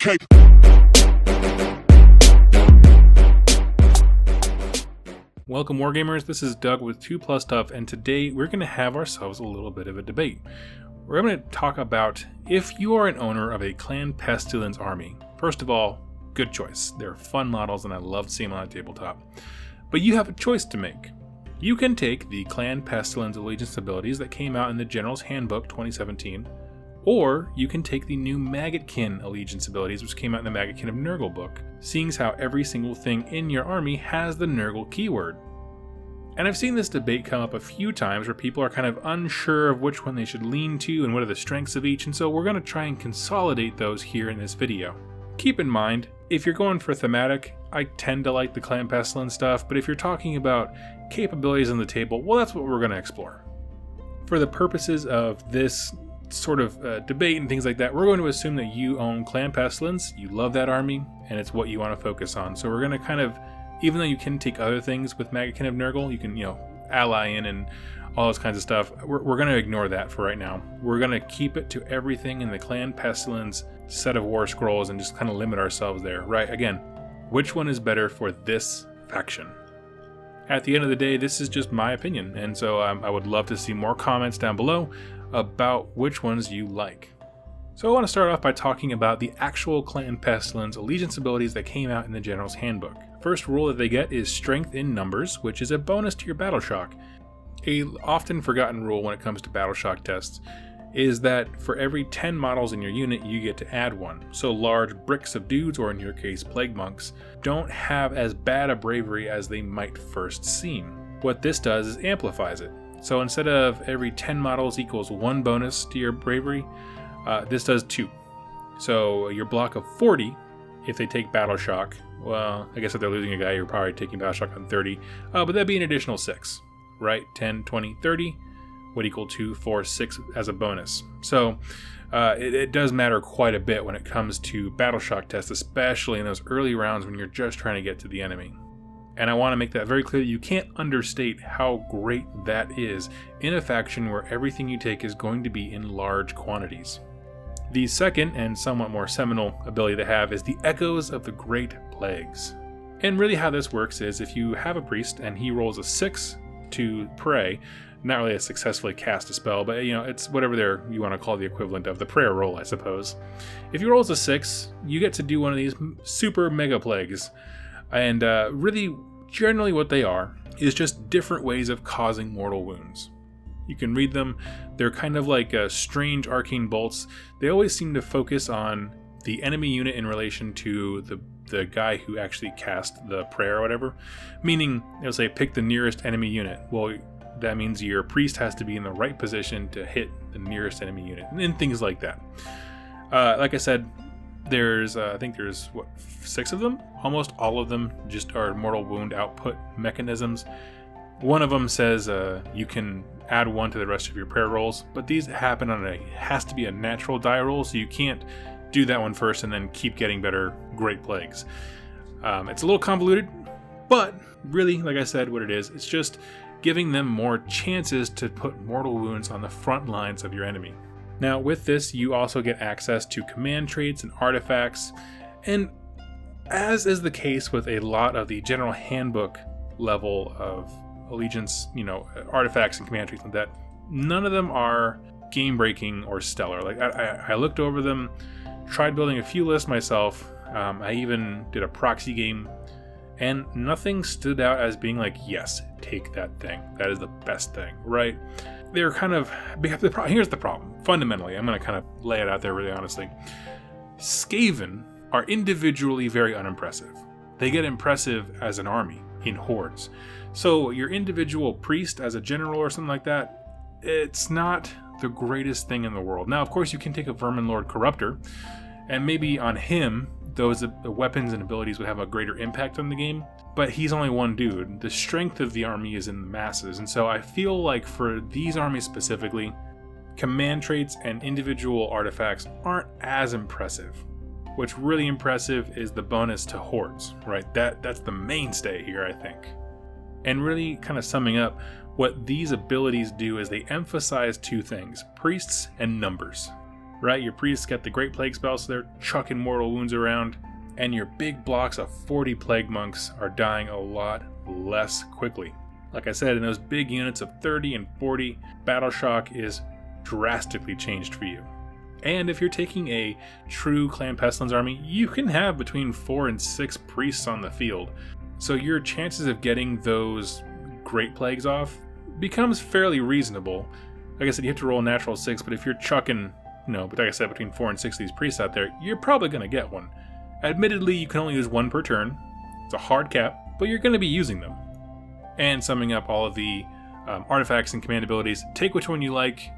cape. Welcome Wargamers, this is Doug with 2+ Stuff, and today we're going to have ourselves a little bit of a debate. We're going to talk about if you are an owner of a Clan Pestilens army. First of all, good choice. They're fun models and I love seeing them on the tabletop. But you have a choice to make. You can take the Clan Pestilens Allegiance abilities that came out in the General's Handbook 2017, or you can take the new Maggotkin Allegiance abilities which came out in the Maggotkin of Nurgle book, seeing as how every single thing in your army has the Nurgle keyword. And I've seen this debate come up a few times where people are kind of unsure of which one they should lean to and what are the strengths of each, and so we're going to try and consolidate those here in this video. Keep in mind, if you're going for thematic, I tend to like the Clan Pestilens stuff, but if you're talking about capabilities on the table, well, that's what we're going to explore. For the purposes of this sort of debate and things like that, we're going to assume that you own Clan Pestilens, you love that army, and it's what you want to focus on. So we're going to kind of, even though you can take other things with Maggotkin of Nurgle, you can, ally in and all those kinds of stuff, we're going to ignore that for right now. We're going to keep it to everything in the Clan Pestilens set of war scrolls and just kind of limit ourselves there, right? Again, which one is better for this faction? At the end of the day, this is just my opinion, and so I would love to see more comments down below about which ones you like. So I want to start off by talking about the actual Clan Pestilens Allegiance abilities that came out in the General's Handbook. First rule that they get is Strength in Numbers, which is a bonus to your Battle Shock. A often forgotten rule when it comes to Battle Shock tests is that for every 10 models in your unit, you get to add one. So large bricks of dudes, or in your case, Plague Monks, don't have as bad a bravery as they might first seem. What this does is amplifies it. So instead of every 10 models equals 1 bonus to your bravery, this does 2. So your block of 40, if they take Battle Shock, well, I guess if they're losing a guy, you're probably taking Battle Shock on 30, but that'd be an additional 6, right? 10, 20, 30 would equal 2, 4, 6 as a bonus. So it does matter quite a bit when it comes to Battle Shock tests, especially in those early rounds when you're just trying to get to the enemy. And I want to make that very clear that you can't understate how great that is in a faction where everything you take is going to be in large quantities. The second and somewhat more seminal ability they have is the Echoes of the Great Plagues. And really how this works is if you have a priest and he rolls a 6 to pray, not really a successfully cast a spell, but it's whatever you want to call the equivalent of the prayer roll, I suppose. If he rolls a 6, you get to do one of these super mega plagues. And really, generally what they are is just different ways of causing mortal wounds. You can read them. They're kind of like strange arcane bolts. They always seem to focus on the enemy unit in relation to the guy who actually cast the prayer or whatever. Meaning, it'll say pick the nearest enemy unit. Well, that means your priest has to be in the right position to hit the nearest enemy unit, and things like that. Like I said, I think there's 6 of them? Almost all of them just are mortal wound output mechanisms. One of them says you can add 1 to the rest of your prayer rolls, but these happen on has to be a natural die roll, so you can't do that one first and then keep getting better Great Plagues. It's a little convoluted, but really, like I said, what it is, it's just giving them more chances to put mortal wounds on the front lines of your enemy. Now with this, you also get access to command traits and artifacts, and as is the case with a lot of the General Handbook level of allegiance, artifacts and command traits like that, none of them are game-breaking or stellar. Like I looked over them, tried building a few lists myself, I even did a proxy game, and nothing stood out as being like, yes, take that thing. That is the best thing, right? They're kind of, here's the problem. Fundamentally, I'm going to kind of lay it out there really honestly. Skaven are individually very unimpressive. They get impressive as an army in hordes. So your individual priest as a general or something like that, it's not the greatest thing in the world. Now, of course, you can take a Vermin Lord Corruptor, and maybe on him, the weapons and abilities would have a greater impact on the game, but he's only one dude. The strength of the army is in the masses, and so I feel like for these armies specifically, command traits and individual artifacts aren't as impressive. What's really impressive is the bonus to hordes, right? That's the mainstay here, I think. And really kind of summing up, what these abilities do is they emphasize 2 things, priests and numbers. right? Your priests get the Great Plague spell, so they're chucking mortal wounds around, and your big blocks of 40 plague monks are dying a lot less quickly. Like I said, in those big units of 30 and 40, Battle Shock is drastically changed for you. And if you're taking a true Clan Pestilens army, you can have between 4 and 6 priests on the field. So your chances of getting those Great Plagues off becomes fairly reasonable. Like I said, you have to roll a natural 6, but if you're chucking, but like I said, between 4 and 6 of these priests out there, you're probably going to get one. Admittedly, you can only use one per turn. It's a hard cap, but you're going to be using them. And summing up all of the artifacts and command abilities, take which one you like.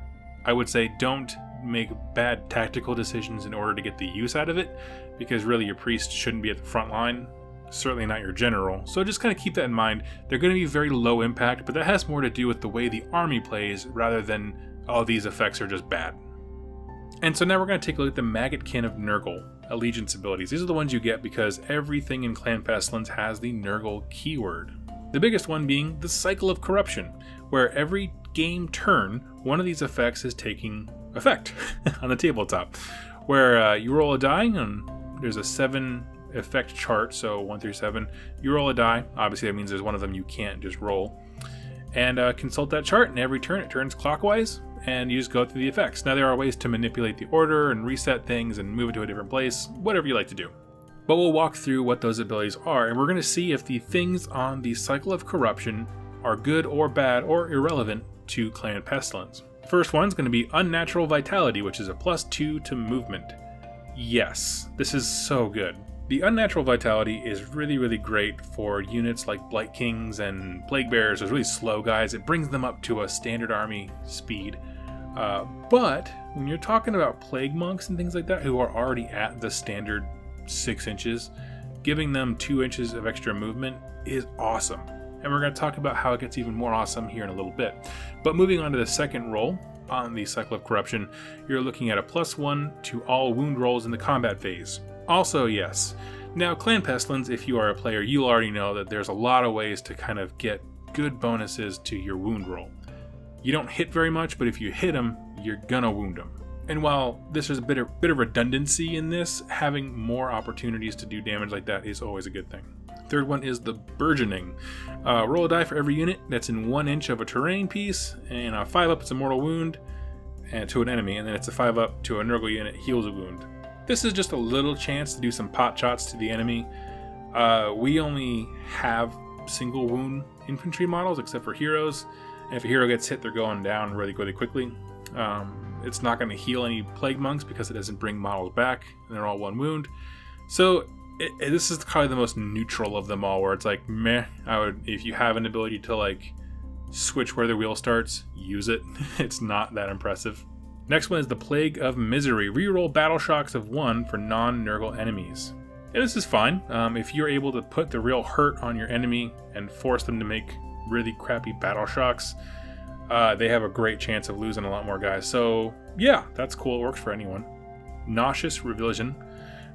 I would say don't make bad tactical decisions in order to get the use out of it, because really your priest shouldn't be at the front line, certainly not your general. So just kind of keep that in mind. They're going to be very low impact, but that has more to do with the way the army plays rather than all these effects are just bad. And so now we're going to take a look at the Maggotkin of Nurgle allegiance abilities. These are the ones you get because everything in Clan Pestilens has the Nurgle keyword. The biggest one being the Cycle of Corruption, where every game turn, one of these effects is taking effect on the tabletop, where you roll a die, and there's a 7 effect chart, so 1 through 7. You roll a die, obviously that means there's one of them you can't just roll, and consult that chart, and every turn it turns clockwise, and you just go through the effects. Now there are ways to manipulate the order and reset things and move it to a different place, whatever you like to do. But we'll walk through what those abilities are, and we're going to see if the things on the Cycle of Corruption are good or bad or irrelevant to Clan Pestilens. First one's going to be Unnatural Vitality, which is a +2 to movement. Yes, this is so good. The Unnatural Vitality is really, really great for units like Blight Kings and Plague Bearers, those really slow guys. It brings them up to a standard army speed. But when you're talking about Plague Monks and things like that, who are already at the standard 6 inches, giving them 2 inches of extra movement is awesome. And we're going to talk about how it gets even more awesome here in a little bit. But moving on to the second roll on the Cycle of Corruption, you're looking at a +1 to all wound rolls in the combat phase. Also, yes. Now, Clan Pestilens, if you are a player, you'll already know that there's a lot of ways to kind of get good bonuses to your wound roll. You don't hit very much, but if you hit them, you're gonna wound them. And while this is a bit of redundancy in this, having more opportunities to do damage like that is always a good thing. Third one is the Burgeoning. Roll a die for every unit that's in 1 inch of a terrain piece, and a 5-up it's a mortal wound to an enemy, and then it's a 5-up to a Nurgle unit, heals a wound. This is just a little chance to do some pot shots to the enemy. We only have single wound infantry models except for heroes, and if a hero gets hit, they're going down really, really quickly. It's not going to heal any Plague Monks because it doesn't bring models back, and they're all 1 wound. So this is probably the most neutral of them all, where it's like, meh. If you have an ability to like switch where the wheel starts, use it. It's not that impressive. Next one is the Plague of Misery. Reroll Battle Shocks of 1 for non-Nurgle enemies. And this is fine. If you're able to put the real hurt on your enemy and force them to make really crappy Battle Shocks, they have a great chance of losing a lot more guys. So yeah, that's cool. It works for anyone. Nauseous Revision,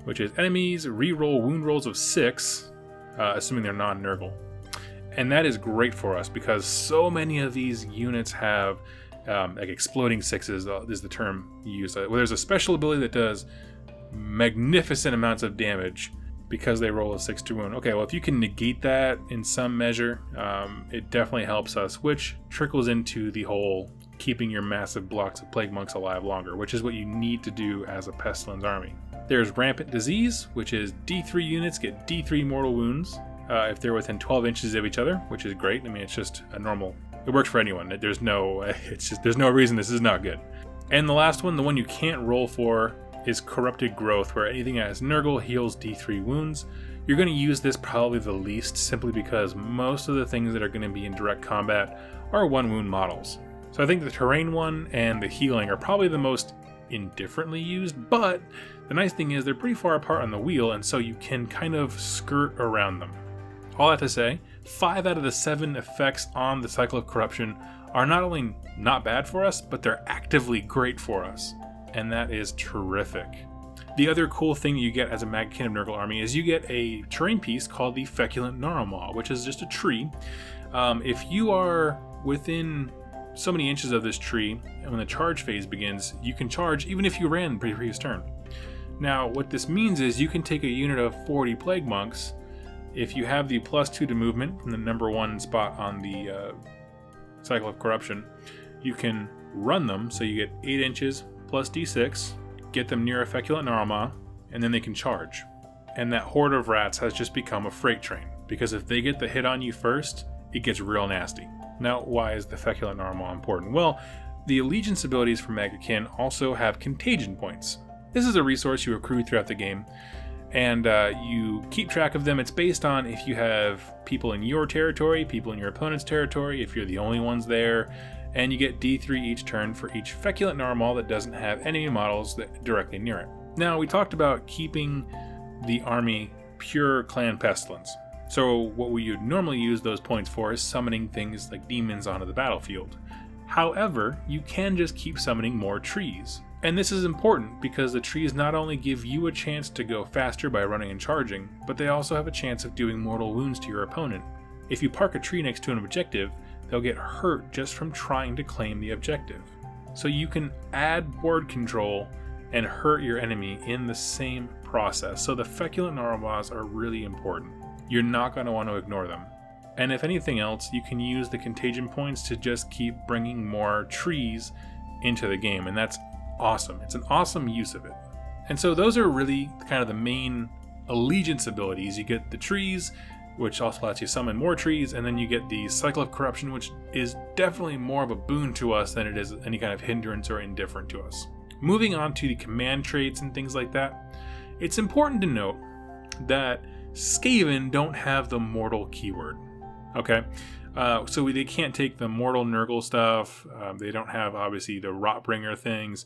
which is enemies reroll wound rolls of 6, assuming they're non-Nurgle. And that is great for us because so many of these units have like exploding 6s is the term used. Well, there's a special ability that does magnificent amounts of damage because they roll a 6 to wound. Okay, well, if you can negate that in some measure, it definitely helps us, which trickles into the whole keeping your massive blocks of Plague Monks alive longer, which is what you need to do as a Pestilens army. There's Rampant Disease, which is D3 units get D3 mortal wounds if they're within 12 inches of each other, which is great. I mean, it's just a normal... It works for anyone. There's no reason this is not good. And the last one, the one you can't roll for, is Corrupted Growth, where anything that has Nurgle heals D3 wounds. You're going to use this probably the least, simply because most of the things that are going to be in direct combat are 1 wound models. So I think the terrain one and the healing are probably the most indifferently used, but the nice thing is they're pretty far apart on the wheel, and so you can kind of skirt around them. All that to say, 5 out of the 7 effects on the Cycle of Corruption are not only not bad for us, but they're actively great for us. And that is terrific. The other cool thing you get as a Maggotkin of Nurgle army is you get a terrain piece called the Feculent Neuroma, which is just a tree. If you are within so many inches of this tree, and when the charge phase begins, you can charge even if you ran the previous turn. Now, what this means is you can take a unit of 40 Plague Monks. If you have the +2 to movement from the number 1 spot on the Cycle of Corruption, you can run them, so you get 8 inches plus d6, get them near a Feculent Neuroma, and then they can charge. And that horde of rats has just become a freight train, because if they get the hit on you first, it gets real nasty. Now, why is the Feculent Neuroma important? Well, the allegiance abilities for Maggotkin also have contagion points. This is a resource you accrue throughout the game, and you keep track of them. It's based on if you have people in your territory, people in your opponent's territory, if you're the only ones there, and you get D3 each turn for each Feculent Neuroma that doesn't have enemy models that directly near it. Now, we talked about keeping the army pure Clan Pestilens. So what we would normally use those points for is summoning things like demons onto the battlefield. However, you can just keep summoning more trees. And this is important because the trees not only give you a chance to go faster by running and charging, but they also have a chance of doing mortal wounds to your opponent. If you park a tree next to an objective, they'll get hurt just from trying to claim the objective. So you can add board control and hurt your enemy in the same process. So the Feculent Neuromas are really important. You're not going to want to ignore them. And if anything else, you can use the contagion points to just keep bringing more trees into the game, and that's awesome. It's an awesome use of it. And so those are really kind of the main allegiance abilities. You get the trees, which also lets you summon more trees, and then you get the Cycle of Corruption, which is definitely more of a boon to us than it is any kind of hindrance or indifferent to us. Moving on to the command traits and things like that, it's important to note that Skaven don't have the mortal keyword. Okay, so they can't take the mortal Nurgle stuff. They don't have, obviously, the Rotbringer things.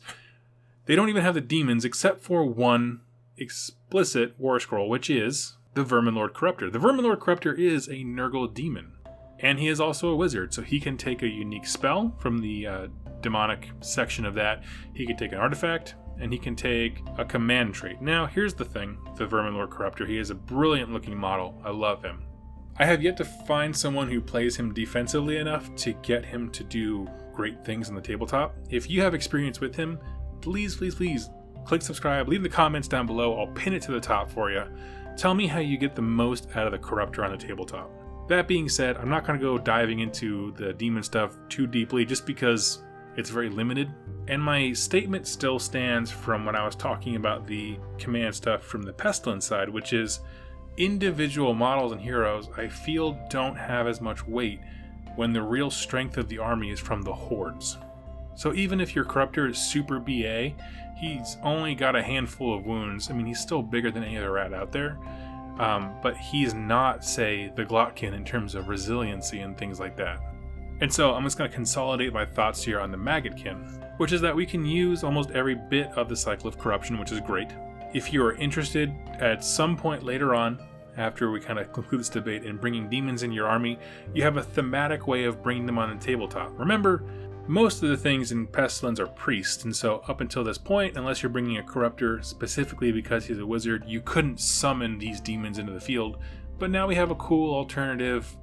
They don't even have the demons, except for one explicit war scroll, which is the Verminlord Corruptor. The Verminlord Corruptor is a Nurgle demon, and he is also a wizard, so he can take a unique spell from the demonic section of that. He can take an artifact, and he can take a command trait. Now, here's the thing, the Verminlord Corruptor. He is a brilliant looking model. I love him. I have yet to find someone who plays him defensively enough to get him to do great things on the tabletop. If you have experience with him, please click subscribe, leave the comments down below. I'll pin it to the top for you. Tell me how you get the most out of the Corruptor on the tabletop. That being said, I'm not going to go diving into the demon stuff too deeply just because it's very limited. And my statement still stands from when I was talking about the command stuff from the Pestilence side, which is individual models and heroes, I feel, don't have as much weight when the real strength of the army is from the hordes. So even if your Corruptor is super BA, he's only got a handful of wounds. I mean, he's still bigger than any other rat out there, but he's not, say, the Maggotkin in terms of resiliency and things like that. And so I'm just going to consolidate my thoughts here on the Maggotkin, which is that we can use almost every bit of the Cycle of Corruption, which is great. If you are interested at some point later on, after we kind of conclude this debate, in bringing demons in your army, you have a thematic way of bringing them on the tabletop. Remember, most of the things in Pestilens are priests, and so up until this point, unless you're bringing a Corruptor specifically because he's a wizard, you couldn't summon these demons into the field. But now we have a cool alternative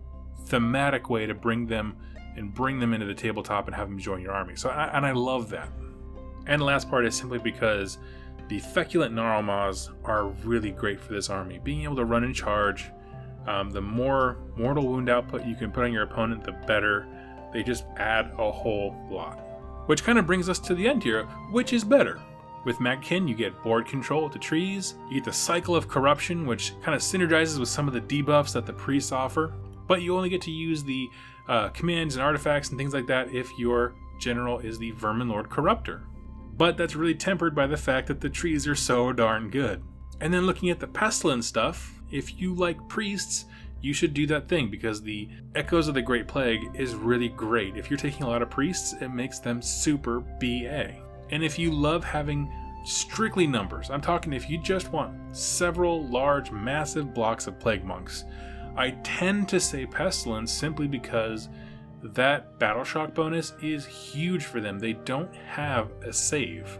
thematic way to bring them into the tabletop and have them join your army. So I love that. And the last part is simply because the Feculent Neuromas are really great for this army. Being able to run and charge, the more mortal wound output you can put on your opponent, the better. They just add a whole lot. Which kind of brings us to the end here. Which is better? With Maggotkin, you get board control with the trees. You get the Cycle of Corruption, which kind of synergizes with some of the debuffs that the priests offer. But you only get to use the commands and artifacts and things like that if your general is the Verminlord Corruptor. But that's really tempered by the fact that the trees are so darn good. And then looking at the Pestilence stuff, if you like priests, you should do that thing because the Echoes of the Great Plague is really great. If you're taking a lot of priests, it makes them super BA. And if you love having strictly numbers, I'm talking if you just want several large, massive blocks of Plague Monks, I tend to say Pestilence simply because that Battle Shock bonus is huge for them. They don't have a save.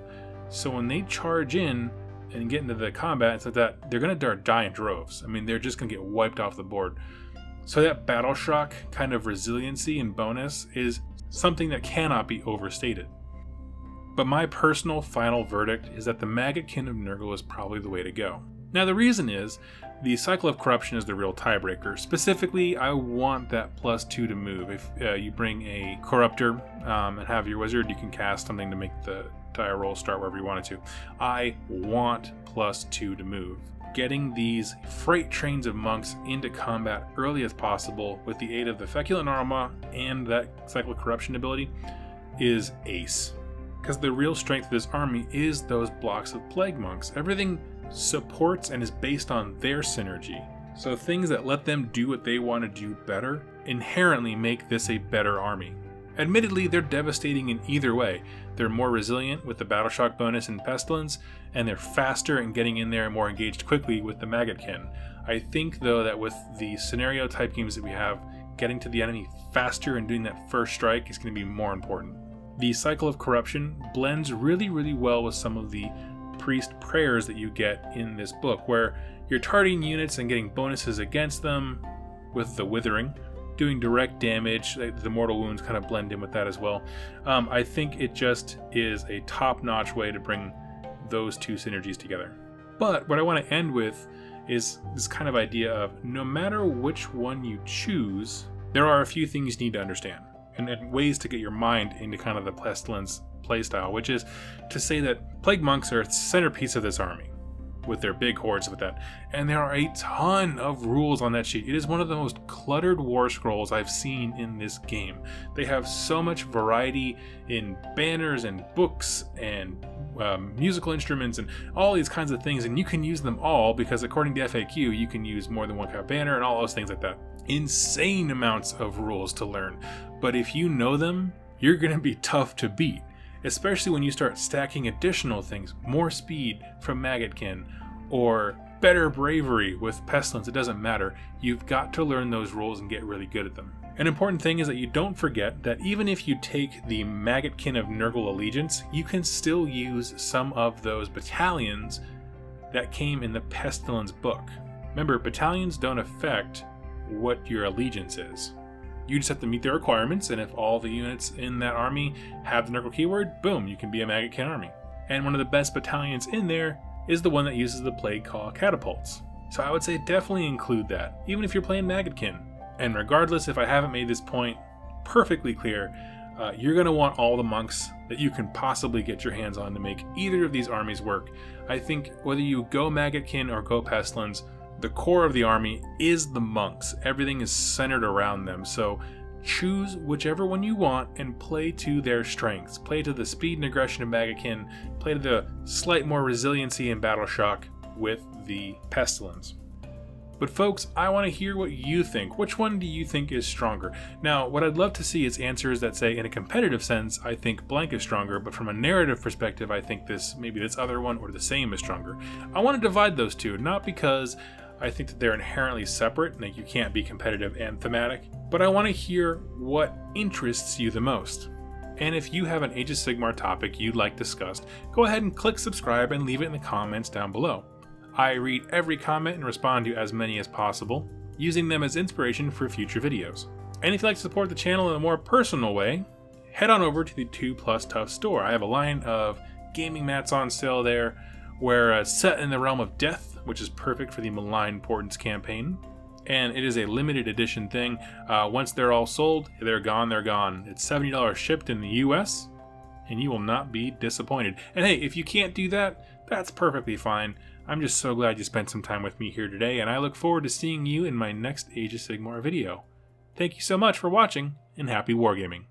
So when they charge in and get into the combat and stuff like that, they're going to die in droves. I mean, they're just going to get wiped off the board. So that Battle Shock kind of resiliency and bonus is something that cannot be overstated. But my personal final verdict is that the Maggotkin of Nurgle is probably the way to go. Now the reason is, the Cycle of Corruption is the real tiebreaker. Specifically, I want that +2 to move. If you bring a Corruptor and have your wizard, you can cast something to make the die roll start wherever you want it to. I want +2 to move. Getting these freight trains of monks into combat early as possible with the aid of the Feculent Neuroma and that Cycle of Corruption ability is ace. Because the real strength of this army is those blocks of Plague Monks. Everything supports and is based on their synergy. So things that let them do what they want to do better inherently make this a better army. Admittedly, they're devastating in either way. They're more resilient with the Battle Shock bonus in Pestilens, and they're faster in getting in there and more engaged quickly with the Maggotkin. I think though that with the scenario type games that we have, getting to the enemy faster and doing that first strike is going to be more important. The Cycle of Corruption blends really well with some of the priest prayers that you get in this book, where you're targeting units and getting bonuses against them with the Withering, doing direct damage. The mortal wounds kind of blend in with that as well. I think it just is a top-notch way to bring those two synergies together. But what I want to end with is this kind of idea of no matter which one you choose, there are a few things you need to understand and ways to get your mind into kind of the Pestilens playstyle, which is to say that Plague Monks are a centerpiece of this army with their big hordes with that, and there are a ton of rules on that sheet. It is one of the most cluttered war scrolls I've seen in this game. They have so much variety in banners and books and musical instruments and all these kinds of things, and you can use them all because according to FAQ you can use more than one kind of banner and all those things like that. Insane amounts of rules to learn, but if you know them, you're going to be tough to beat, especially when you start stacking additional things, more speed from Maggotkin or better bravery with Pestilens. It doesn't matter. You've got to learn those rules and get really good at them. An important thing is that you don't forget that even if you take the Maggotkin of Nurgle allegiance, you can still use some of those battalions that came in the Pestilens book. Remember, battalions don't affect what your allegiance is. You just have to meet their requirements, and if all the units in that army have the Nurgle keyword, boom, you can be a Maggotkin army. And one of the best battalions in there is the one that uses the Plague Call catapults. So I would say definitely include that, even if you're playing Maggotkin. And regardless if I haven't made this point perfectly clear, you're going to want all the monks that you can possibly get your hands on to make either of these armies work. I think whether you go Maggotkin or go Pestilens, the core of the army is the monks. Everything is centered around them. So choose whichever one you want and play to their strengths. Play to the speed and aggression of Maggotkin. Play to the slight more resiliency and battle shock with the Pestilens. But folks, I want to hear what you think. Which one do you think is stronger? Now, what I'd love to see is answers that say, in a competitive sense, I think blank is stronger, but from a narrative perspective, I think maybe this other one or the same is stronger. I want to divide those two, not because I think that they're inherently separate, like you can't be competitive and thematic, but I want to hear what interests you the most. And if you have an Age of Sigmar topic you'd like discussed, go ahead and click subscribe and leave it in the comments down below. I read every comment and respond to as many as possible, using them as inspiration for future videos. And if you'd like to support the channel in a more personal way, head on over to the 2+ Tough store. I have a line of gaming mats on sale there, where set in the realm of death, which is perfect for the Malign Portents campaign. And it is a limited edition thing. Once they're all sold, they're gone, they're gone. It's $70 shipped in the US, and you will not be disappointed. And hey, if you can't do that, that's perfectly fine. I'm just so glad you spent some time with me here today, and I look forward to seeing you in my next Age of Sigmar video. Thank you so much for watching, and happy wargaming.